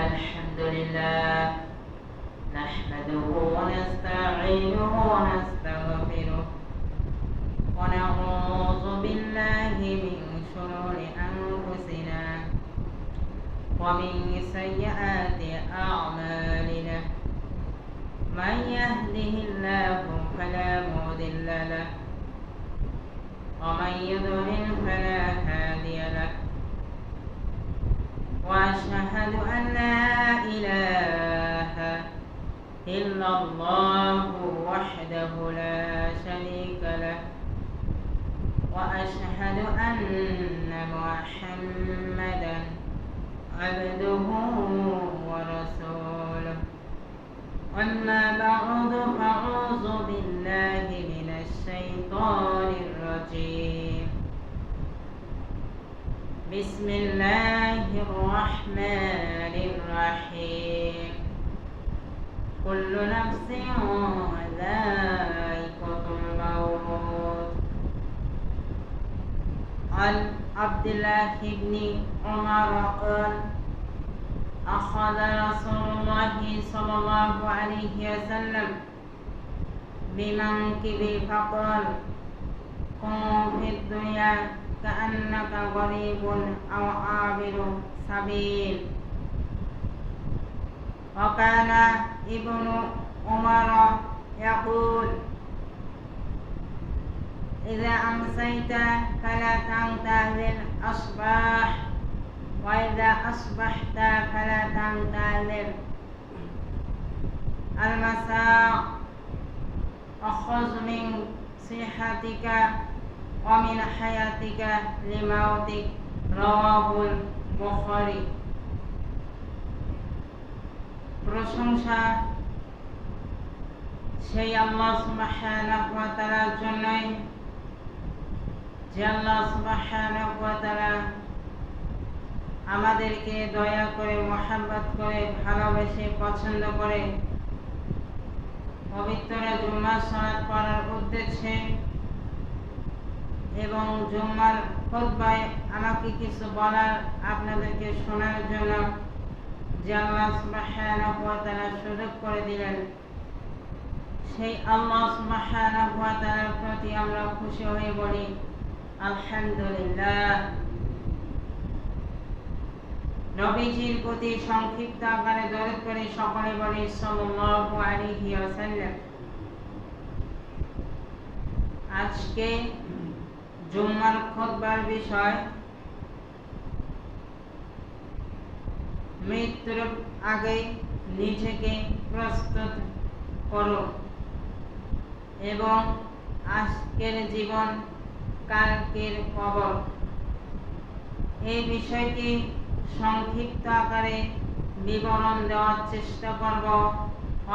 الحمد لله نحمده ونستعينه ونستغفره ونعوذ بالله من شرور أنفسنا ومن سيئات أعمالنا من يهده الله فلا مضل له ومن يضلل فلا هادي له وأشهد أن لا إله إلا الله وحده لا شريك له وأشهد أن محمدا عبده ورسوله أما بعد فأعوذ بالله من الشيطان الرجيم بسم الله الرحمن الرحيم كل نفس ذائقة الموت عن عبد الله بن عمر قال أخذ رسول الله صلى الله عليه وسلم بمنكبي فقال كن في الدنيا كأنك غريب أو عابر سبيل وكان ابن عمر يقول إذا أمسيت فلا تنتظر الأصباح وإذا أصبحت فلا تنتظر المساء وخذ من صحتك ومن حياتك لموتك رواه البخاري প্রশংসা সেই আল্লাহ সুবহানাহু ওয়া তাআলার জন্যই যে আল্লাহ সুবহানাহু ওয়া তাআলা আমাদেরকে দয়া করে মহব্বত করে ভালোবেসে পছন্দ করে পবিত্র জুম্মার সালাত পড়ার উদ্দেশ্যে এবং জুম্মার খুতবায় আমাকে কিছু বলার আপনাদেরকে শোনার জন্য যে আল্লাহ সুবহানাহু ওয়া তাআলা সুযোগ করে দিলেন সেই আল্লাহ সুবহানাহু ওয়া তাআলার প্রতি আমরা খুশি হয়ে বলি আলহামদুলিল্লাহ। নবীজির প্রতি সংক্ষিপ্ত আকারে দরুদ করে সকলে বলি সাল্লাল্লাহু আলাইহি ওয়াসাল্লাম। আজকে জুম্মার খুতবার বিষয় মৃত্যুর আগে নিজেকে প্রস্তুত করো এবং আজকের জীবন কালকের কবর। এই বিষয়টি সংক্ষিপ্ত আকারে বিবরণ দেওয়ার চেষ্টা করব।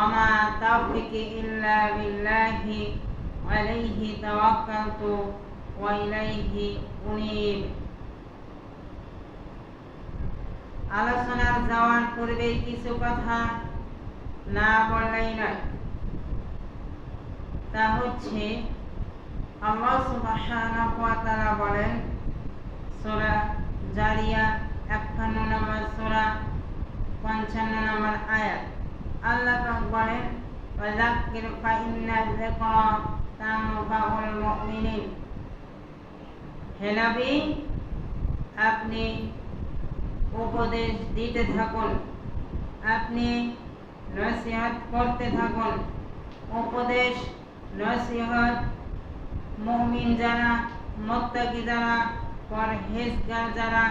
ওমা তাওফিকি ইল্লা বিল্লাহি আলাইহি তাওয়াক্কালতু ওয়া ইলাইহি উনীব। আলোচনার যাওয়ার পূর্বে কিছু কথা না বললেই নয়, তা হচ্ছে আল্লাহ সুবহানাহু ওয়া তাআলা বলেন সূরা জারিয়া 51 নম্বর সূরা 55 নম্বর আয়াত, আল্লাহ পাক বলেন ওয়াযাক্কির ফাইন্না যিকরা তানফাউল মুমিনিন। হে নবী, আপনি উপদেশ দিতে থাকুন, আপনি নসিহত করতে থাকুন। উপদেশ নসিহত মুমিন যারা, মুত্তাকি যারা, পরহেজগার যারা,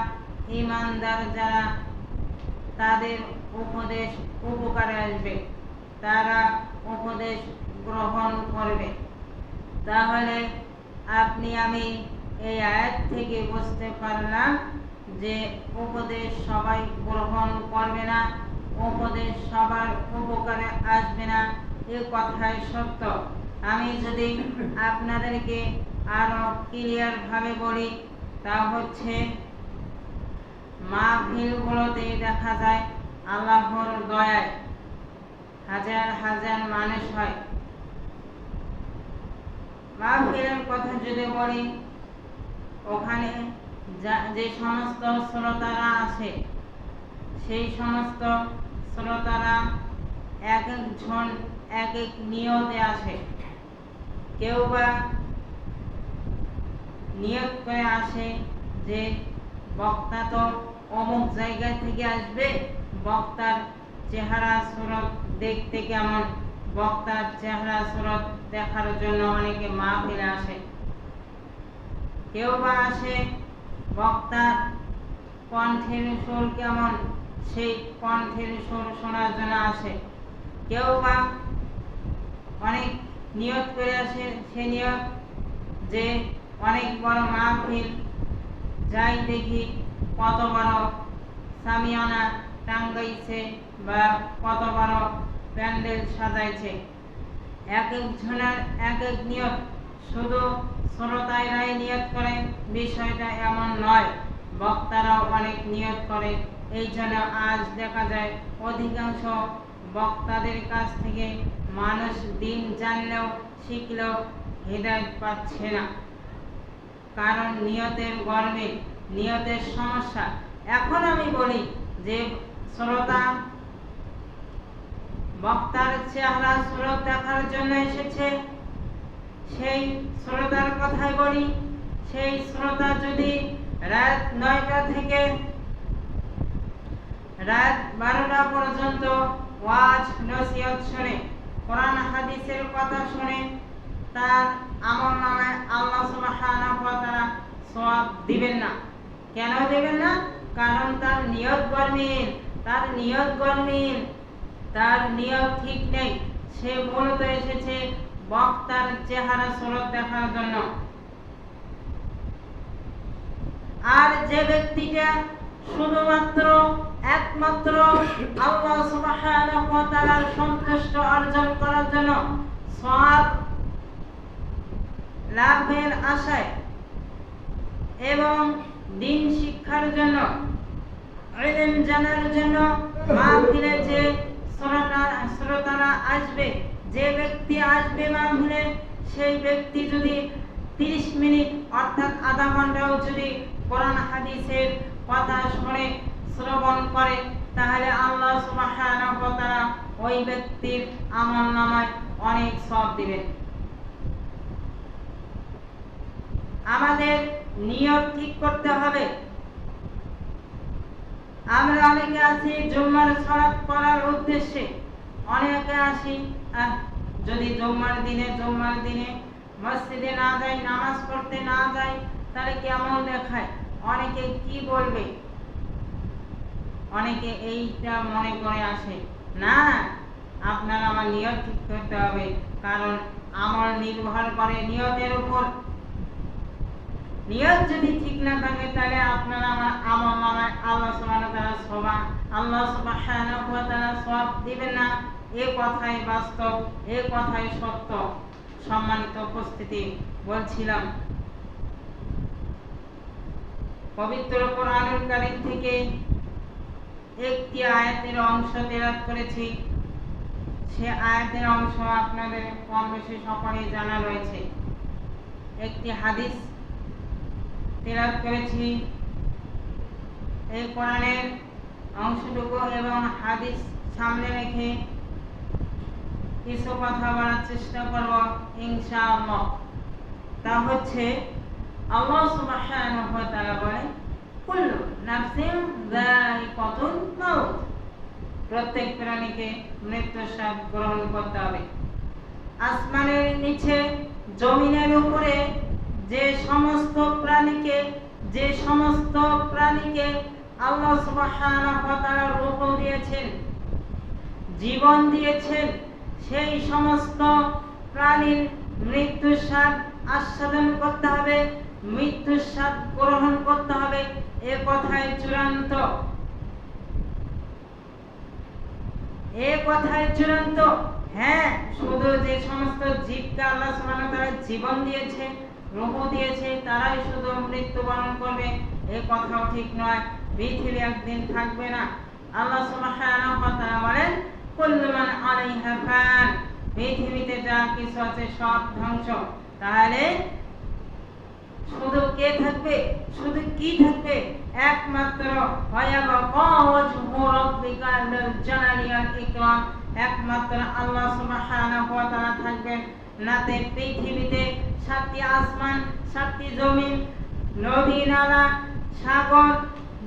ঈমানদার যারা, তাদের উপদেশ উপকারে আসবে, তারা উপদেশ গ্রহণ করবে। তাহলে আপনি আমি এই আয়াত থেকে বুঝতে পারলাম যে উপদেশ সবাই গ্রহণ করবে না, উপদেশ সবার উপকারে আসবে না, এ কথাই সত্য। আমি যদি আপনাদেরকে আরো ক্লিয়ার ভাবে বলি, তা হচ্ছে মাহফিলগুলোতে দেখা যায় আল্লাহর দয়ায় হাজার হাজার মানুষ হয়। মাহফিলের কথা যদি বলি, ওখানে যে সমস্ত শ্রোতারা আছে সেই সমস্ত শ্রোতারা এক একজন এক এক নিয়তে আসে। কেউ বা নিয়ত করে আসে যে বক্তা তো অমুক জায়গা থেকে আসবে, বক্তার চেহারা সুরত দেখতে কেমন, বক্তার চেহারা সুরত দেখার জন্য অনেকে মাহফিলে আসে। কেউ বা আসে বক্তার কণ্ঠের সুর কেমন, সেই কণ্ঠের সুর শোনার জন্য আসে। কেউ বা অনেক নিয়ত করে আসে, সে নিয়ত যে অনেক বড় মাহফিল, যাই দেখি কত বড় সামিয়ানা টাঙ্গাইছে বা কত বড় প্যান্ডেল সাজাইছে। এক একজনের এক এক নিয়ত, শুধু শ্রোতারাই নিয়ত করে বিষয়টা এমন নয়, বক্তারাও অনেক নিয়ত করে। এই জন্য আজ দেখা যায় অধিকাংশ বক্তাদের কাছ থেকে মানুষ দিন জানলেও শিখলেও হিদায়াত পাচ্ছে না, কারণ নিয়তের গরমে, নিয়তের সমস্যা। এখন আমি বলি যে শ্রোতা বক্তার চেহারা সুরত দেখার জন্য এসেছে, সেই শ্রোতার কথাই বলি। সেই শ্রোতা যদি রাত 9টা থেকে রাত 12টা পর্যন্ত ওয়াজ নসিহত শুনে, কোরআন হাদিসের কথা শুনে, তার আমলনামায় আল্লাহ সুবহানাহু ওয়া তাআলা সওয়াব দিবেন না। কেন দিবেন না? কারণ তার নিয়ত গরমিল, তার নিয়ত গরমিল, তার নিয়ত ঠিক নেই। সে মূলত এসেছে বক্তার চেহারা সুরত দেখার জন্য। আর যে ব্যক্তিটা শুধুমাত্র একমাত্র আল্লাহ সুবহানাহু ওয়া তাআলার সন্তুষ্ট অর্জন করার জন্য, সওয়াব লাভের আশায় এবং দিন শিক্ষার জন্য, ইলম জানার জন্য মাহফিলে যে শ্রোতারা আসবে, যে ব্যক্তি আসবে মাহফিলে, সেই ব্যক্তি যদি 30 মিনিট অর্থাৎ আধা ঘন্টাও যদি কোরআন হাদিসের কথা শুনে শ্রবণ করে, তাহলে আল্লাহ সুবহানাহু ওয়া তাআলা ওই ব্যক্তির আমলনামায় অনেক সওয়াব দিবেন। আমাদের নিয়ত ঠিক করতে হবে। আমরা অনেকে আছি জুম্মার সালাত পড়ার উদ্দেশ্যে, অনেকে আসি যদি জুম্মার দিনে মসজিদে না যাই, নামাজ পড়তে না যাই, তাহলে কেমন দেখায়, অনেকে কি বলবে, অনেকে এইটা মনে করে আসে। না, আপনার আমার নিয়ত ঠিক করতে হবে, কারণ আমল নির্ভর করে নিয়তের উপর। নিয়ত যদি ঠিক না থাকে, তাহলে আপনার আমার আমলনামায় আল্লাহ সুবহানাহু ওয়া তাআলা সওয়াব দিবেন না। এই কথাই বাস্তব, এই কথাই সত্য। সম্মানিত উপস্থিতি, বলছিলাম পবিত্র কোরআনুল কারীম থেকে একটি আয়াতের অংশ তেলাওয়াত করেছি। সে আয়াতের অংশ আপনাদের কম বেশি সকলেই জানা রয়েছে। একটি হাদিস তেলাওয়াত করেছি। এই কোরআনের অংশটুকু এবং হাদিস সামনে রেখে কিছু কথা বলার চেষ্টা করব ইনশাআল্লাহ। তা হচ্ছে আল্লাহ সুবহানাহু ওয়া তাআলা বলেন, কুল্লু নাফসিন যায়িকাতুল মাউত, প্রত্যেক প্রাণীকে মৃত্যুর স্বাদ গ্রহণ করতে হবে। আসমানের নিচে, জমিনের উপরে যে সমস্ত প্রাণীকে আল্লাহ সুবহানাহু ওয়া তাআলা রূহ দিয়েছেন, জীবন দিয়েছেন, সেই সমস্ত প্রাণীর মৃত্যুর স্বাদ আস্বাদন করতে হবে, মৃত্যুর স্বাদ গ্রহণ করতে হবে। এ কথাই চূড়ান্ত। হ্যাঁ, শুধু যে সমস্ত জীবকে আল্লাহ সুবহানাহু ওয়া তাআলা জীবন দিয়েছে, রূহ দিয়েছে, তারাই শুধু মৃত্যুবরণ করবে, এ কথাও ঠিক নয়। পৃথিবী একদিন থাকবে না। আল্লাহ সুবহানাহু ওয়া তাআলা বলেন, কুল্লু মান আলাইহা ফান, পৃথিবীতে যা কিছু আছে সব ধ্বংস। তাহলে শুধু কে থাকবে, শুধু কি থাকবে? একমাত্র ওয়ায়াবাকা ওয়াজহু নাতে পৃথিবীতে 7টি আসমান, 7টি জমিন, নদী নালা, সাগর,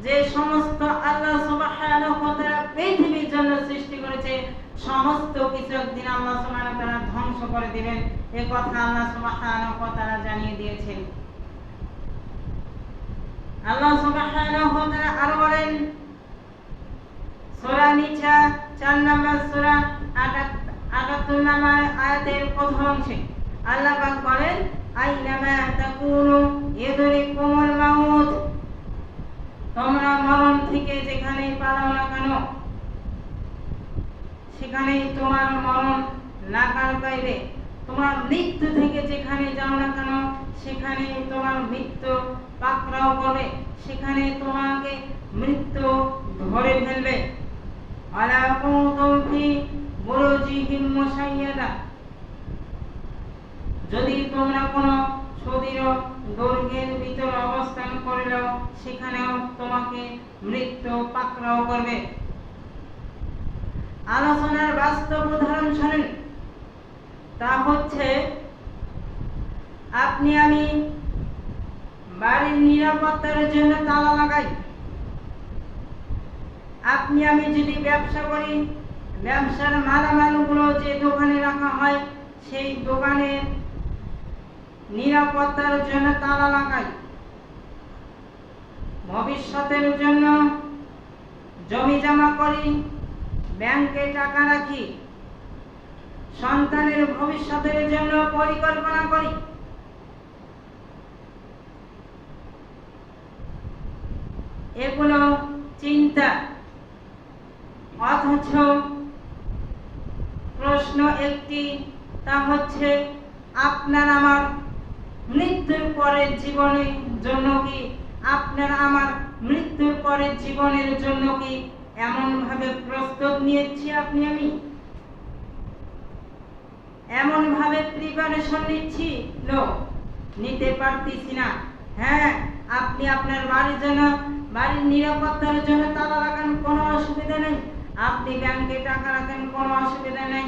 যে সমস্ত আল্লাহ সুবহানাহু ওয়া তাআলা পৃথিবীর জন্য সৃষ্টি করেছে, সমস্ত কিছু একদিন আল্লাহ সুবহানাহু ওয়া তাআলা ধ্বংস করে দিবেন। এই কথা আল্লাহ সুবহানাহু ওয়া তাআলা জানিয়ে দিয়েছেন। আল্লাহ সুবহানাহু ওয়া তাআলা আরো বলেন সূরা নিসা 4 নম্বর সূরা 78 নম্বর আয়াতের প্রথম অংশে আল্লাহ পাক বলেন আইনামা তাকুনু ইদরিকুমুল মাউত, তোমরা মরণ থেকে যেখানেই পালাও না কেন সেখানেই তোমার মরণ লাগার পাইবে। তোমার মৃত্যু থেকে যেখানে যাও না কেন সেখানে তোমার মৃত্যু পাকড়াও করবে, সেখানে তোমাকে মৃত্যু ধরে ফেলবে। আলা কুনতুম ফি বুরুজিহিম মুশাইয়াদা, যদি তোমরা কোনো সুদৃঢ় দুর্গের ভিতর অবস্থান করলেও সেখানেও তোমাকে মৃত্যু পাকড়াও করবে। আলোচনার বাস্তব উদাহরণ শোনেন, তা হচ্ছে আপনি আমি বাড়ির নিরাপত্তার জন্য তালা লাগাই। আপনি আমি যদি ব্যবসা করি, ব্যবসার মালামালগুলো যে দোকানে রাখা হয় সেই দোকানের নিরাপত্তার জন্য তালা লাগাই। ভবিষ্যতের জন্য জমি জমা করি, ব্যাংকে টাকা রাখি, সন্তানের ভবিষ্যতের জন্য পরিকল্পনা করি। এগুলো চিন্তা, অথচ প্রশ্ন একটি, তা হচ্ছে আপনার আমার মৃত্যুর পরের জীবনের জন্য কি, আপনার আমার মৃত্যুর পরের জীবনের জন্য কি এমন ভাবে প্রস্তুত নিয়েছি আপনি আমি, এমন ভাবে প্রিপারেশন নিচ্ছি? নিতে পারতেছি না। হ্যাঁ, আপনি আপনার বাড়ির জন্য, বাড়ির নিরাপত্তার জন্য তালা লাগান, কোনো অসুবিধা নেই। আপনি ব্যাংকে টাকা রাখেন, কোনো অসুবিধা নেই।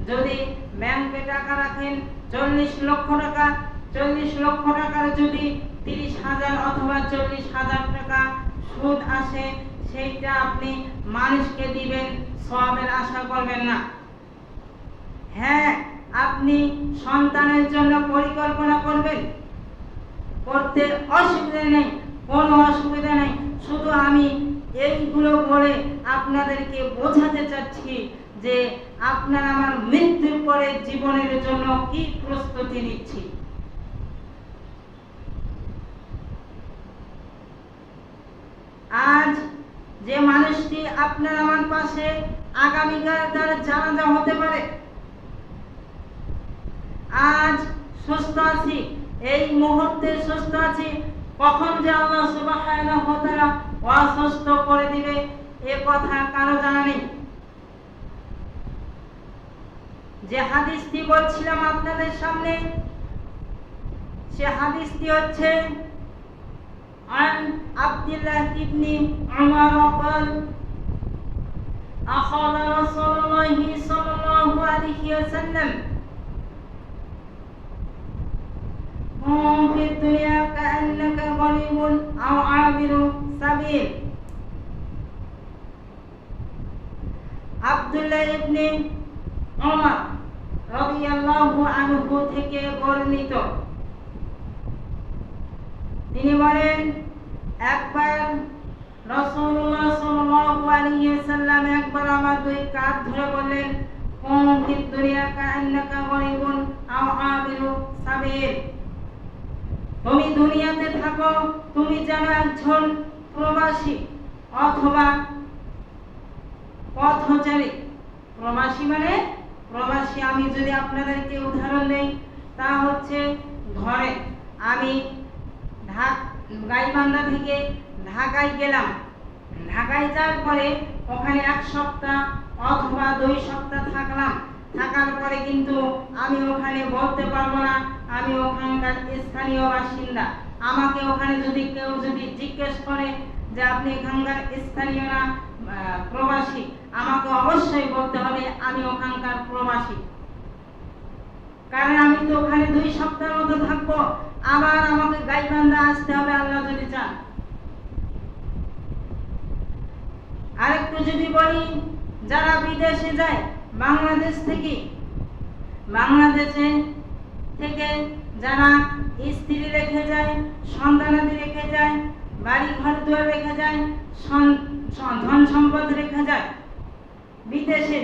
যদি ব্যাংকে টাকা রাখেন 40 লক্ষ টাকা, 40 লক্ষ টাকার যদি 30,000 অথবা 40,000 টাকা সুদ আসে, সেইটা আপনি মানুষকে দিবেন, সওয়াবের আশা করবেন না। হ্যাঁ, আপনি সন্তানের জন্য পরিকল্পনা করবেন, করতে অসুবিধা নেই, কোনো অসুবিধা নেই। শুধু আমি এইগুলো বলে আপনাদেরকে বোঝাতে চাচ্ছি যে আপনার আমার মৃত্যুর পরে জীবনের জন্য কি প্রস্তুতি নিচ্ছি। আজ যে মানুষটি আপনার আমার পাশে আগামীকাল তার জানাজা হতে পারে, আজ সুস্থ আছি, এই মুহূর্তে সুস্থ আছি, কখন যে আল্লাহ সুবহানাহু ওয়া তাআলা অসুস্থ করে দিবে এ কথা কারো জানা নেই। যে হাদিসটি বলছিলাম আপনাদের সামনে, সে হাদিসটি হচ্ছে عن عبد الله بن عمر قال أخذ رسول الله صلى الله عليه وسلم قم في الدنيا كأنك غريب أو عابر سبيل। আব্দুল্লাহ ইবনে ওমর রাদিয়াল্লাহু আনহু থেকে বর্ণিত, তিনি বলেন একবার রাসূলুল্লাহ সাল্লাল্লাহু আলাইহি ওয়াসাল্লাম একবার আমার দুই কাঁধ ধরে বললেন, কুম ফিদ দুনিয়া কাআন্নাকা গরিবুন আও আবিরু সাবিল, তুমি দুনিয়াতে থাকো, তুমি যেন একজন প্রবাসী অথবা পথচারী। প্রবাসী মানে প্রবাসী, আমি যদি আপনাদেরকে উদাহরণ দেই তা হচ্ছে, ধরে আমি গাইবান্ধা থেকে ঢাকায় গেলাম, ঢাকায় যাওয়ার পরে ওখানে 1 সপ্তাহ অথবা 2 সপ্তাহ থাকলাম, থাকার পরে কিন্তু আমি ওখানে বলতে পারবো না আমি ওখানকার স্থানীয় বাসিন্দা। আমাকে ওখানে যদি কেউ যদি জিজ্ঞেস করে যে আপনি এখানকার স্থানীয় না প্রবাসী, আমাকে অবশ্যই বলতে হবে আমি ওখানকার প্রবাসী। কারণ আমি তো ওখানে 2 সপ্তাহের মতো থাকবো, আবার আমাকে গাইবান্ধা আসতে হবে আল্লাহ যদি চান। আরেকটু যদি বলি, যারা বিদেশে যায় বাংলাদেশে থেকে যারা স্ত্রী রেখে যায়, সন্তানাদি রেখে যায়, বাড়ি ঘর দুয়ার রেখে যায়, ধন সম্পদ রেখে যায়, বিদেশে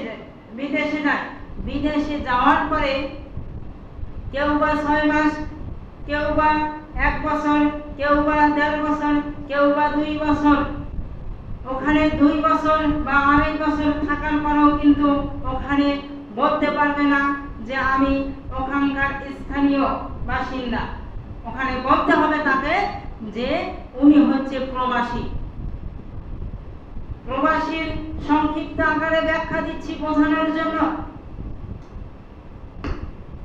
যায়। বিদেশে যাওয়ার পরে কেউ বা 6 মাস, কেউ বা 1 বছর, কেউ বা 1.5 বছর, কেউ বা 2 বছর, ওখানে 2 বছর বা 2.5 বছর থাকার পরেও কিন্তু ওখানে বলতে পারবে না যে আমি ওখানকার স্থানীয় বাসিন্দা। ওখানে বলতে হবে তাকে যে উনি হচ্ছে প্রবাসী। প্রবাসীর সংক্ষিপ্ত আকারে ব্যাখ্যা দিচ্ছি বোঝানোর জন্য।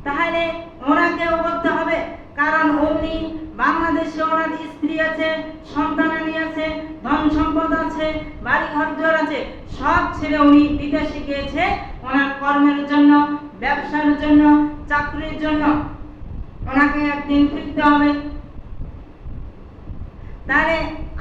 তাহলে ওনাকেও বলতে হবে, কারণ উনি বাংলাদেশে ওনার স্ত্রী আছে, সন্তানানি আছে, ধন সম্পদ আছে, বাড়ি ঘর দুয়ার আছে, সব ছেড়ে উনি বিদেশে গিয়েছে ওনার কর্মের জন্য, ব্যবসার জন্য, চাকরির জন্য। ওনাকে একদিন ফিরতে হবে। তাহলে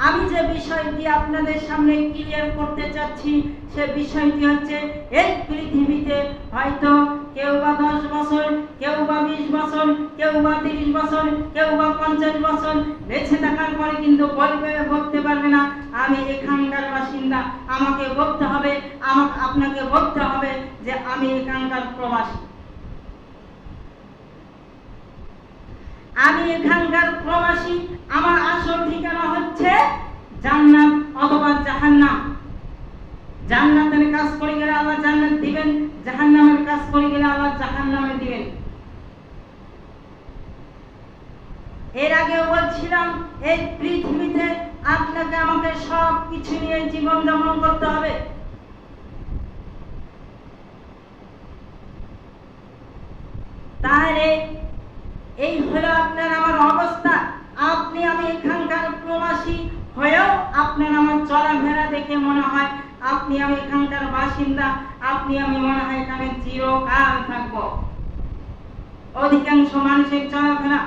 আমি যে বিষয়টি আপনাদের সামনে ক্লিয়ার করতে চাচ্ছি, সে বিষয়টি হচ্ছে এই পৃথিবীতে হয়তো কেউ বা 10 বছর, কেউ বা 20 বছর, কেউ বা 30 বছর, কেউ বা 50 বছর বেঁচে থাকার পরে কিন্তু বলতে পারবে না আমি এখানকার বাসিন্দা। আমাকে বলতে হবে, আপনাকে বলতে হবে যে আমি এখানকার প্রবাসী। আমি এখানকার প্রবাসী, আমার আসল ঠিকানা হচ্ছে জান্নাত অথবা জাহান্নাম। জান্নাতের কাজ করে গেলে আল্লাহ জান্নাত দিবেন, জাহান্নামের কাজ করে গেলে আল্লাহ জাহান্নামে দিবেন। এর আগেও বলছিলাম, এই পৃথিবীতে আপনাকে আমাকে সব কিছু নিয়ে জীবন যাপন করতে হবে। তাহলে এই হলো আপনার আমার অবস্থা। আপনি আমি এখানকার প্রবাসী হয়েও আপনার আমার চলাফেরা দেখে মনে হয় আপনি আমি এখানকার বাসিন্দা, আপনি আমি মনে হয় এখানে চিরকাল থাকবো। অধিকাংশ মানুষের চলাফেরা।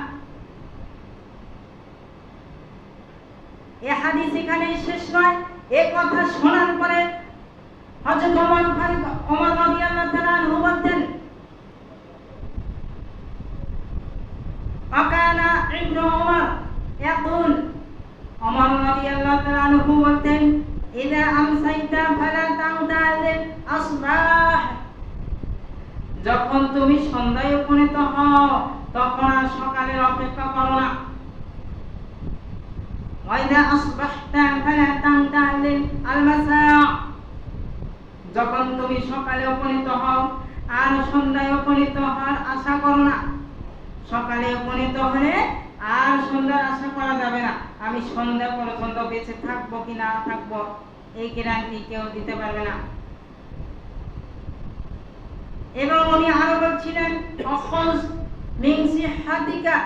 এ হাদিস এখানে শেষ নয়। এ কথা শোনার পরে হযরত ওমর রাদিয়াল্লাহু তাআলা আনহু বলতেন, আকানা ইবনে ওমর ইয়াকুল, ওমর রাদিয়াল্লাহু তাআলা আনহু বলতেন, ইযা আমসাইতা ফালা তাউদাল আসবাহ, যখন তুমি সন্ধ্যায় উপনীত হও তখন আর সকালের অপেক্ষা করো না। ওয়াইদা আসবাহতা ফালা তাউদাল আলমাসা, যখন তুমি সকালে উপনীত হও আর সন্ধ্যায় উপনীত হওয়ার আশা করো না। সকালে উপনীত হলে আর সন্ধ্যার আশা করা যাবে না। আমি সন্ধ্যা পর্যন্ত বেঁচে থাকবো কি না থাকবো এই গ্যারান্টি কেউ দিতে পারবে না। এবং উনি আরো বলছিলেন, অখজ মিন সিহাতিকা,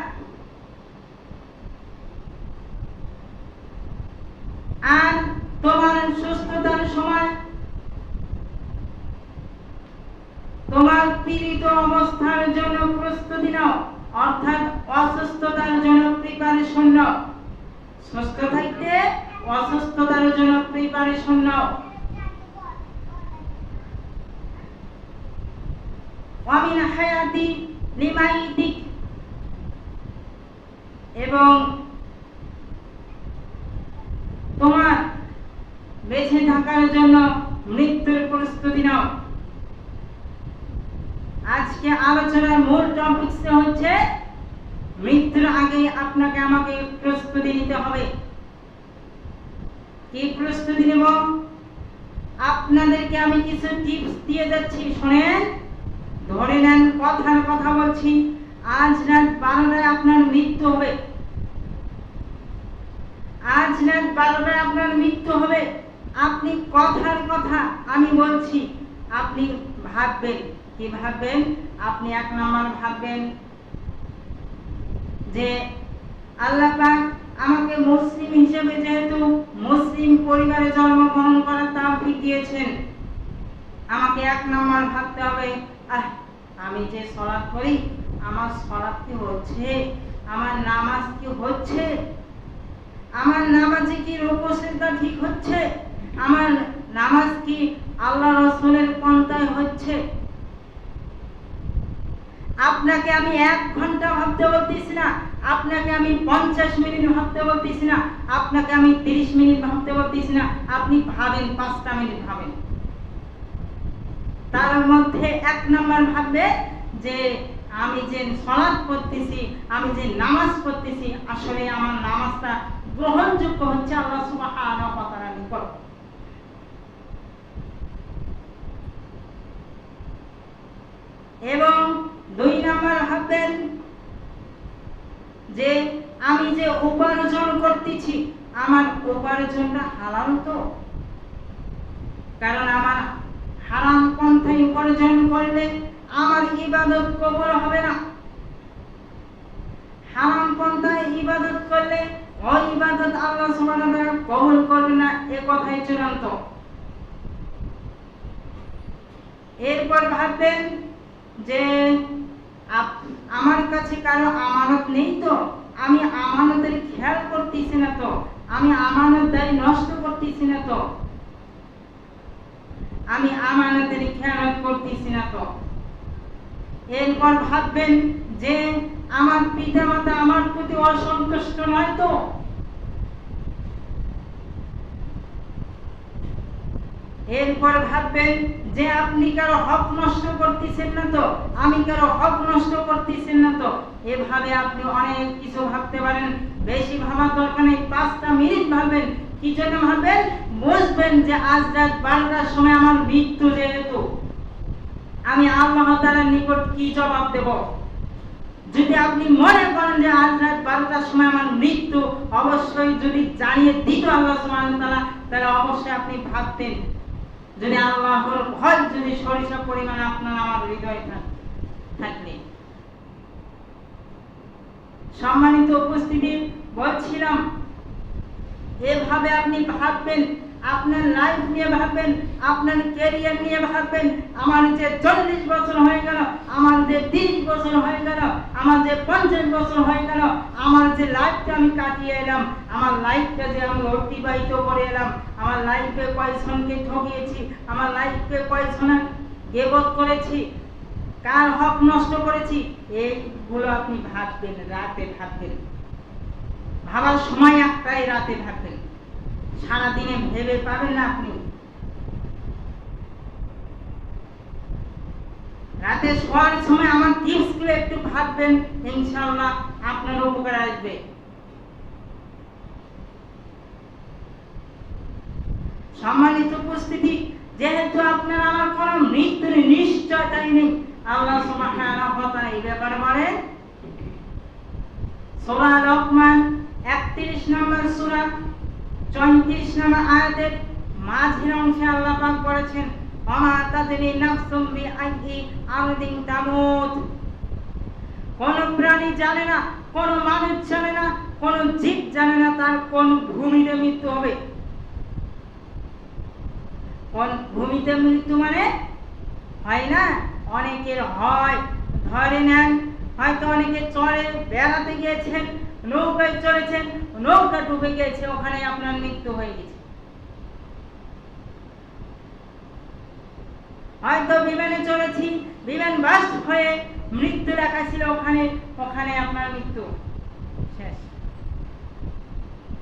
আর তোমার সুস্থতার সময় তোমার পীড়িত অবস্থার জন্য প্রস্তুতি নাও, অর্থাৎ অসুস্থতার জন্য প্রিপারেশন নাও। সুস্থ থাকতে অসুস্থতার জন্য প্রিপারেশন নাও। ওয়ামিন হায়াতি লিমাইতিক, এবং তোমার বেঁচে থাকার জন্য মৃত্যুর প্রস্তুতি নাও। আজকে আলোচনার মূল টপিক হচ্ছে মৃত্যুর আগে আপনাকে আমাকে প্রস্তুতি নিতে হবে। কি প্রস্তুতি নেব? আপনাদেরকে আমি কিছু টিপস দিয়ে যাচ্ছি, শুনেন, ধরে নেন, কথার কথা বলছি। আজ রাত 12টায় আপনার মৃত্যু হবে। আজ রাত 12টায় আপনার মৃত্যু হবে। আপনি কথার কথা আমি বলছি, আপনি ভাববেন। কি ভাববেন? আপনি 1 নম্বর ভাববেন যে আল্লাহ পাক আমাকে মুসলিম হিসেবে, যেহেতু মুসলিম পরিবারে জন্মগ্রহণ করার তৌফিক দিয়েছেন, আমাকে 1 নম্বর ভাবতে হবে, আমি যে সালাত করি আমার সালাত কি হচ্ছে, আমার নামাজ কি হচ্ছে, আমার নামাজে কি রুকু সিজদা ঠিক হচ্ছে, আমার নামাজ কি আল্লাহ রাসূলের পন্থায় হচ্ছে। আপনাকে আমি 1 ঘন্টা ভাবতে বলতেছি না, আপনাকে আমি 50 মিনিট ভাবতে বলতেছি না, আপনাকে আমি 30 মিনিট ভাবতে বলতেছি না। আপনি ভাবেন, 5টা মিনিট ভাবেন। তার মধ্যে 1 নাম্বার ভাববে যে আমি যে সালাত পড়তেছি, আমি যে নামাজ পড়তেছি, আসলে আমার নামাজটা গ্রহণযোগ্য হচ্ছে আল্লাহ সুবহানাহু ওয়া তাআলার নিকট। এবং 2 নাম্বার ভাববেন যে আমি যে উপার্জন করতেছি, আমার উপার্জনটা হালাল তো। কারণ আমার হারাম পন্থায় উপার্জন করলে আমার ইবাদত কবুল হবে না। হারাম পন্থায় ইবাদত করলে ওই ইবাদত আল্লাহ সুবহানাহু ওয়া তাআলা কবুল করবে না, এ কথাই চূড়ান্ত। এরপর ভাববেন যে আমার কাছে কারো আমানত নেই তো, আমি আমানতের খেয়াল করতেছি না তো, আমি আমানতদারি নষ্ট করতেছি না তো, আমি আমানতের খেয়াল করতেছি না তো। এরপর ভাববেন যে আমার পিতামাতা আমার প্রতি অসন্তুষ্ট নয় তো। এরপর ভাববেন যে আপনি কারো হক নষ্ট করতেছেন না তো, আমি কারো হক নষ্ট করতেছেন না তো। এভাবে আপনি অনেক কিছু ভাবতে পারেন। বেশি ভাবার দরকার নেই, 5টা মিনিট ভাববেন। কি জন্য ভাববেন? বুঝবেন যে আজ রাত 12টার সময় আমার মৃত্যু, যেহেতু আমি আল্লাহ তাআলার নিকট কি জবাব দেব। যদি আপনি মনে করেন যে আজ রাত 12টার সময় আমার মৃত্যু, অবশ্যই যদি জানিয়ে দিত আল্লাহ সুবহানাহু ওয়া তাআলা, তাহলে অবশ্যই আপনি ভাবতেন। যদি আল্লাহর ভয় যদি সরিষা পরিমাণ আপনার আমার হৃদয়ে থাকলে। সম্মানিত উপস্থিতি, বলছিলাম এভাবে আপনি ভাববেন, আপনার লাইফ নিয়ে ভাববেন, আপনার ক্যারিয়ার নিয়ে ভাববেন। আমার যে 40 বছর হয়ে গেল, আমার যে 30 বছর হয়ে গেল, আমার যে 50 বছর হয়ে গেল, আমার যে লাইফটা আমি কাটিয়ে এলাম, আমার লাইফটা যে আমি অতিবাহিত করে এলাম, আমার লাইফে কয়জনকে ঠকিয়েছি, আমার লাইফে কয়জনের গীবত করেছি, কার হক নষ্ট করেছি, এইগুলো আপনি ভাববেন, রাতে ভাববেন। ভাবার সময় একটাই, রাতে ভাববেন। সারাদিনে ভেবে পাবেন না আপনি। রাতে শোয়ার সময় আমার টিপসগুলো একটু ভাববেন, ইনশাআল্লাহ আপনার উপকার আসবে। সম্মানিত উপস্থিতি, যেহেতু আপনার আমার কোনো মৃত্যুর নিশ্চয়তাই নেই, আল্লাহ সুবহানাহু ওয়া তাআলা এই ব্যাপারে বলেন সূরা লোকমান 31 নম্বর সূরা 34 নম্বর আয়াতের মাঝের অংশে আল্লাহ পাক বলেছেন, ওমা তাদরি নাফসুম বিআইয়ি আরদিন তামুত। কোন প্রাণী জানে না, কোন মানুষ জানে না, কোন জীব জানে না তার কোন ভূমিতে মৃত্যু হবে। কোন ভূমিতে মৃত্যু মানে হয় না, অনেকের হয়, ধরে নেন হয়তো অনেকে চড়ে বেড়াতে গিয়েছেন, নৌকায় চড়েছেন, নৌকা ডুবে গেছে, ওখানে আপনার মৃত্যু হয়ে গেছে। হয়তো বিমানে চড়েছি, বিমান বাস্ট হয়ে মৃত্যু লেখা ছিল ওখানে আপনার মৃত্যু শেষ।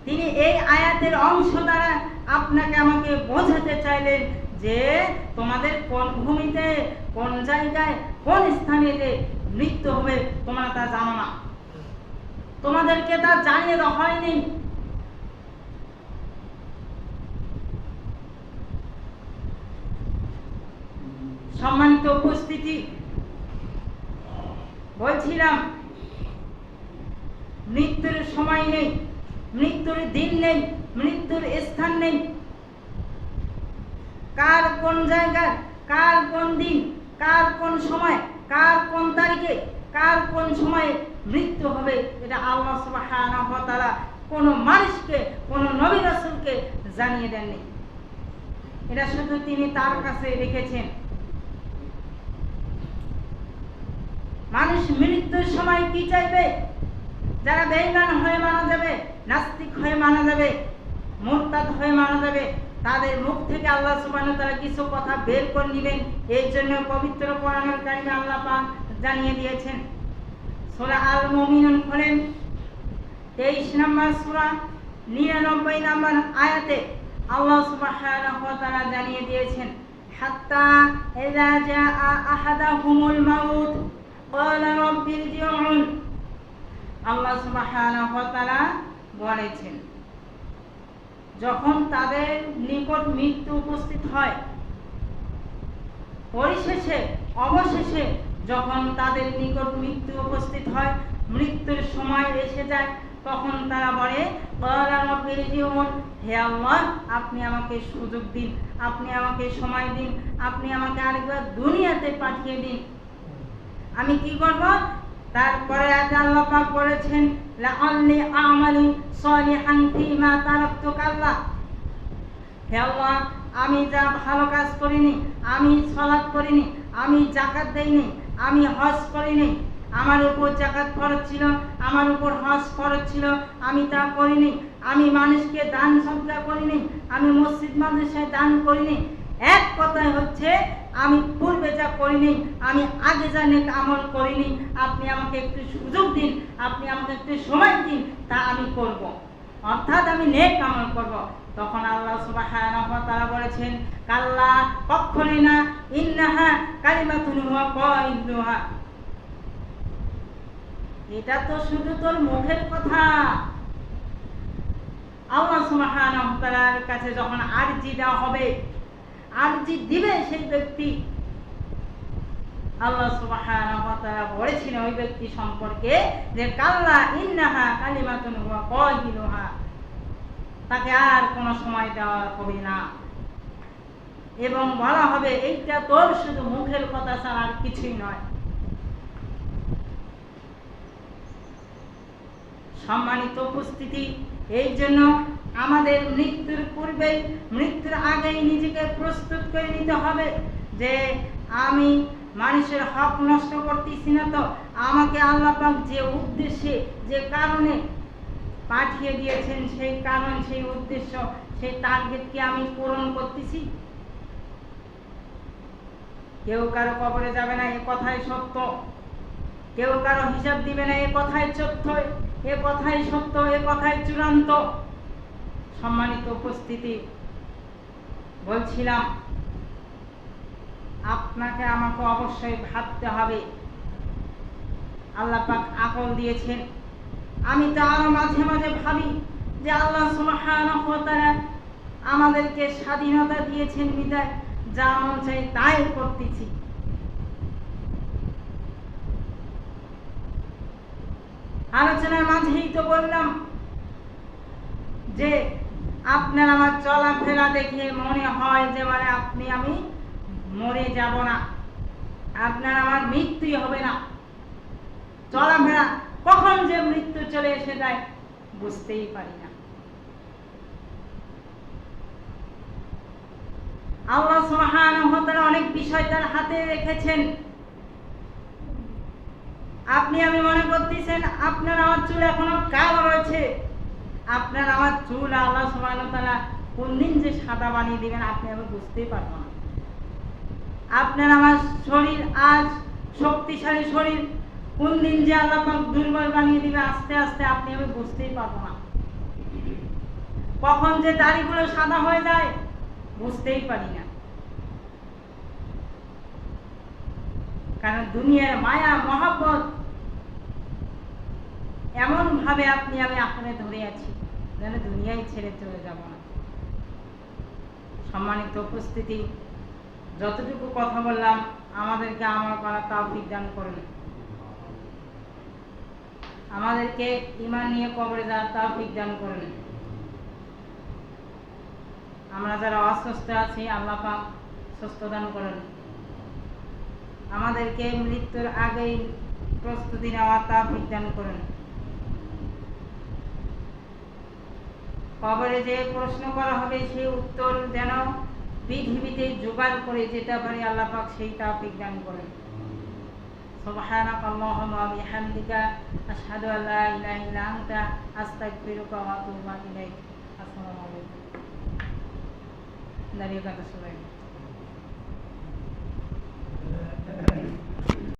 তিনি এই আয়াতের অংশ দ্বারা আপনাকে আমাকে বোঝাতে চাইলেন যে তোমাদের কোন ভূমিতে, কোন জায়গায়, কোন স্থানে যে মৃত্যু হবে তোমরা তা জানো না, তোমাদেরকে তা জানিয়ে দেওয়া হয়নি। সম্মানিত উপস্থিতি, বলছিলাম মৃত্যুর সময় নেই, মৃত্যুর দিন নেই, মৃত্যুর স্থান নেই। কার কোন জায়গায়, কার কোন দিন, কার কোন সময়, কার কোন তারিখে, কার কোন সময়ে মৃত্যু হবে, এটা আল্লাহ সুবহানাহু ওয়া তাআলা কোন মানুষকে, কোন নবী রাসূলকে জানিয়ে দেননি। এটা শুধু তিনি তার কাছে রেখেছেন। মানুষ মৃত্যুর সময় কি চাইবে? যারা বেঈমান হয়ে মারা যাবে, নাস্তিক হয়ে মারা যাবে, মুরতাদ হয়ে মারা যাবে, তাদের মুখ থেকে আল্লাহ সুবহানাহু ওয়া তাআলা কিছু কথা বের করে নেবেন। এই জন্য পবিত্র কোরআনুল কারীমে আল্লাহ পাক জানিয়ে দিয়েছেন। সূরা আল মুমিনুন খোলেন, 23 নম্বর সূরা 99 নম্বর আয়াতে আল্লাহ সুবহানাহু ওয়া তাআলা জানিয়ে দিয়েছেন, হাত্তা ইযা জাআ আহাদাহুমুল মাউত ক্বালা রাব্বি ইরজিউন। আল্লাহ সুবহানাহু ওয়া তাআলা বলেছেন, যখন তাদের নিকট মৃত্যু উপস্থিত হয়, পরিশেষে অবশেষে যখন তাদের নিকট মৃত্যু উপস্থিত হয়, মৃত্যুর সময় এসে যায়, তখন তারা বলে, ক্বালা রাব্বি ইরজিউন, হে আল্লাহ আপনি আমাকে সুযোগ দিন, আপনি আমাকে সময় দিন, আপনি আমাকে আরেকবার দুনিয়াতে পাঠিয়ে দিন, আমি কি করব? তারপরে আল্লাহ পাক বলেছেন, লাআল্লি আমালু সলিহান ফীমা তারাকতু কাল্লা, হে আল্লাহ আমি যা ভালো কাজ করিনি, আমি সালাত করিনি, আমি যাকাত দেইনি, আমি হজ করিনি, আমার উপর যাকাত ফরজ ছিল, আমার উপর হজ ফরজ ছিল, আমি তা করিনি, আমি মানুষকে দান সদকা করিনি, আমি মসজিদ মাদ্রাসায় দান করিনি, এক কথায় হচ্ছে আমি পূর্বে যা করিনি, আমি আগে যা নেক আমল করিনি, আপনি আমাকে একটু সুযোগ দিন, আপনি আমাকে একটু সময় দিন, তা আমি করব, অর্থাৎ আমি নেক আমল করব। তখন আল্লাহ সুবহানাহু ওয়া তাআলা বলেছেন, কাল্লা, কখনোই না, ইন্নাহা কালিমাতুন হুয়া কাইলুহা, এটা তো শুধু তোর মুখের কথা। আল্লাহ সুবহানাহু ওয়া তাআলার কাছে যখন আরজি দেওয়া হবে, আরজি দিবে সেই ব্যক্তি, আল্লাহ সুবহানাহু ওয়া তাআলা বলেছেন ওই ব্যক্তি সম্পর্কে যে কাল্লা ইন্নাহা কালিমাতুন হুয়া কাইলুহা, তাকে আর কোনো সময় দেওয়া হবে না, এবং বলা হবে এইটা তোর শুধু মুখের কথা ছাড়া আর কিছুই নয়। সম্মানিত উপস্থিতি, এই জন্য আমাদের মৃত্যুর পূর্বেই, মৃত্যুর আগেই নিজেকে প্রস্তুত করে নিতে হবে যে আমি মানুষের হক নষ্ট করতেছি না তো, আমাকে আল্লাহ পাক যে উদ্দেশ্যে, যে কারণে পাঠিয়ে দিয়েছেন, সেই কারণ, সেই উদ্দেশ্য, সেই টার্গেটকে আমি পূরণ করতেছি। কেউ কারো কবরে যাবে না, এ কথাই সত্য, কেউ কারো হিসাব দিবে না, এ কথাই সত্য, এ কথাই সত্য, এ কথাই চূড়ান্ত। সম্মানিত উপস্থিতি, বলছিলাম আপনাকে আমাকে অবশ্যই ভাবতে হবে। আল্লাহ পাক আকল দিয়েছেন, আমি তো আরো মাঝে মাঝে ভাবি যে আল্লাহ সুবহানাহু ওয়া তাআলা আমাদেরকে স্বাধীনতা দিয়েছেন বিদায় যা মন চাই তাই করতেছি। আলোচনার মাঝেই তো বললাম যে আপনার আমার চলাফেরা দেখে মনে হয় যে মানে আমি মরে যাব না, আপনার আমার মৃত্যুই হবে না। চলাফেরা কখন যে মৃত্যু চলে এসে যায় বুঝতেই পারি না। আল্লাহ সুবহানাহু ওয়া তাআলা অনেক বিষয় তার হাতে রেখেছেন। আপনি আমি মনে করতেছেন আপনার আমার চুল এখনো কালো রয়েছে, আপনার আমার চুল আল্লাহ সুবহানাহু ওয়া তাআলা কোন দিন যে সাদা বানিয়ে দিবেন আপনি আমি বুঝতেই পারবো না। আপনার আমার শরীর আজ শক্তিশালী শরীর, কোন দিন যে আল্লাহ পাক দুর্বল বানিয়ে দিবে আস্তে আস্তে আপনি আমি বুঝতেই পারবো না। কখন যে দাড়িগুলো সাদা হয়ে যায় বুঝতেই পারি না। কারণ দুনিয়ার মায়া মহব্বত এমন ভাবে আপনি আমি আঁকড়ে ধরে আছি যেন দুনিয়ায় ছেড়ে চলে যাব না। সম্মানিত উপস্থিতি, যতটুকু কথা বললাম আমাদেরকে আমল করার তৌফিক দান করুন, আমাদেরকে ঈমান নিয়ে কবরে যাওয়ার তৌফিক দান করুন। আমরা যারা অসুস্থ আছি আল্লাহ পাক সুস্থ দান করুন, আমাদেরকে মৃত্যুর আগেই প্রস্তুতি নেওয়ার তৌফিক দান করুন। কবরে যে প্রশ্ন করা হবে সেই উত্তর যেন পৃথিবীতে জোগাড় করে যেতে পারে আল্লাহ পাক সেই তৌফিক দান করেন। সুবহানাক আল্লাহুম্মা ওয়া বিহামদিকা আশহাদু আল লা ইলাহা ইল্লা আনতা আস্তাগফিরুকা ওয়া আতুবু ইলাইক। আসসালামু আলাইকুম। দাঁড়িয়ে কথা সবাই।